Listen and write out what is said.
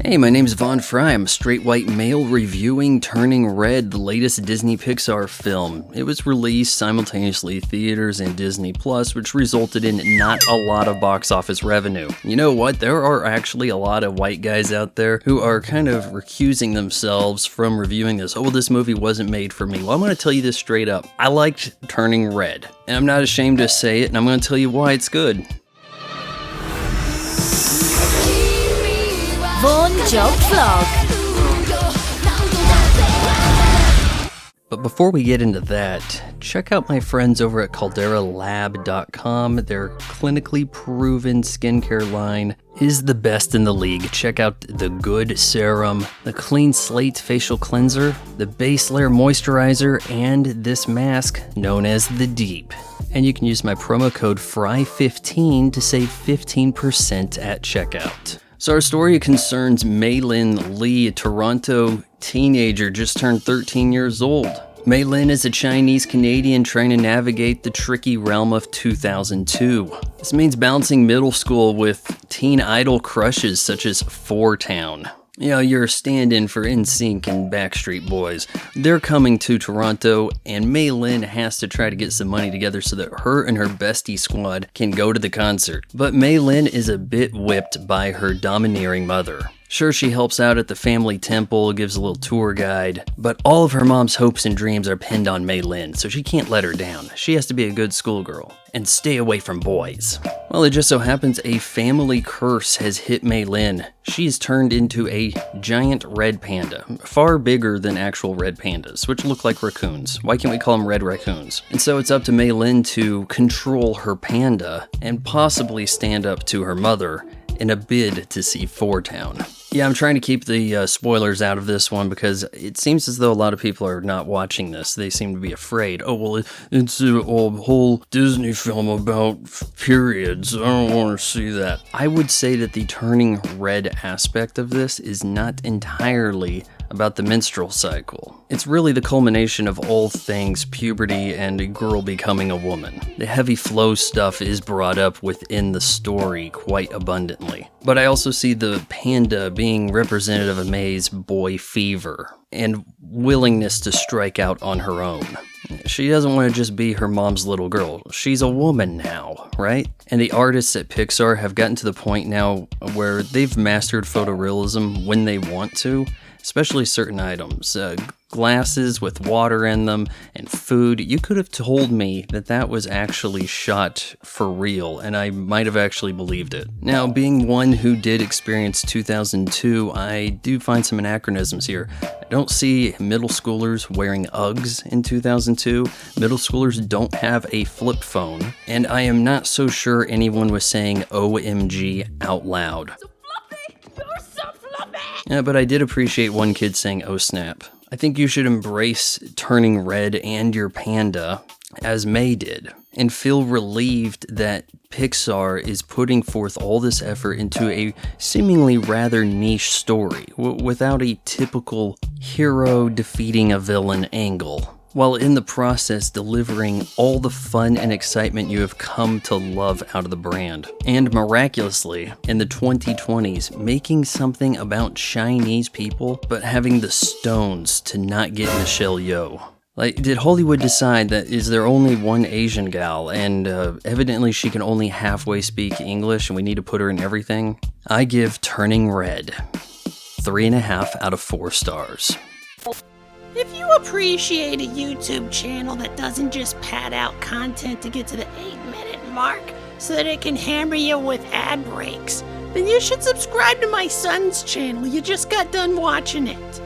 Hey, my name's Von Fry. I'm a straight white male reviewing Turning Red, the latest Disney Pixar film. It was released simultaneously in theaters and Disney Plus, which resulted in not a lot of box office revenue. You know what? There are actually a lot of white guys out there who are kind of recusing themselves from reviewing this. Oh, well, this movie wasn't made for me. Well, I'm going to tell you this straight up. I liked Turning Red, and I'm not ashamed to say it, and I'm going to tell you why it's good. Vaughn Job Vlog. But before we get into that, check out my friends over at CALDERALab.com. Their clinically proven skincare line is the best in the league. Check out the Good Serum, the Clean Slate Facial Cleanser, the Base Layer Moisturizer, and this mask known as the Deep. And you can use my promo code FRY15 to save 15% at checkout. So our story concerns Mei-Lin Lee, a Toronto teenager just turned 13 years old. Mei-Lin is a Chinese-Canadian trying to navigate the tricky realm of 2002. This means balancing middle school with teen idol crushes such as Four Town. You know, you're a stand-in for NSYNC and Backstreet Boys. They're coming to Toronto, and Mei-Lin has to try to get some money together so that her and her bestie squad can go to the concert. But Mei-Lin is a bit whipped by her domineering mother. Sure, she helps out at the family temple, gives a little tour guide, but all of her mom's hopes and dreams are pinned on Mei-Lin, so she can't let her down. She has to be a good schoolgirl and stay away from boys. Well, it just so happens a family curse has hit Mei-Lin. She's turned into a giant red panda, far bigger than actual red pandas, which look like raccoons. Why can't we call them red raccoons? And so it's up to Mei-Lin to control her panda and possibly stand up to her mother in a bid to see Four Town. Yeah, I'm trying to keep the spoilers out of this one because it seems as though a lot of people are not watching this. They seem to be afraid. Oh, well, it's a whole Disney film about periods. I don't want to see that. I would say that the turning red aspect of this is not entirely about the menstrual cycle. It's really the culmination of all things puberty and a girl becoming a woman. The heavy flow stuff is brought up within the story quite abundantly. But I also see the panda being representative of May's boy fever and willingness to strike out on her own. She doesn't want to just be her mom's little girl. She's a woman now, right? And the artists at Pixar have gotten to the point now where they've mastered photorealism when they want to, especially certain items. Glasses with water in them and food. You could have told me that that was actually shot for real, and I might have actually believed it. Now, being one who did experience 2002, I do find some anachronisms here. I don't see middle schoolers wearing Uggs in 2002. Middle schoolers don't have a flip phone, and I am not so sure anyone was saying OMG out loud. Yeah, but I did appreciate one kid saying, "Oh snap." I think you should embrace turning red and your panda, as May did, and feel relieved that Pixar is putting forth all this effort into a seemingly rather niche story, without a typical hero defeating a villain angle, while in the process delivering all the fun and excitement you have come to love out of the brand. And miraculously, in the 2020s, making something about Chinese people, but having the stones to not get Michelle Yeoh. Like, did Hollywood decide that is there only one Asian gal, and evidently she can only halfway speak English and we need to put her in everything? I give Turning Red 3.5 out of 4 stars. If you appreciate a YouTube channel that doesn't just pad out content to get to the 8-minute mark so that it can hammer you with ad breaks, then you should subscribe to my son's channel. You just got done watching it.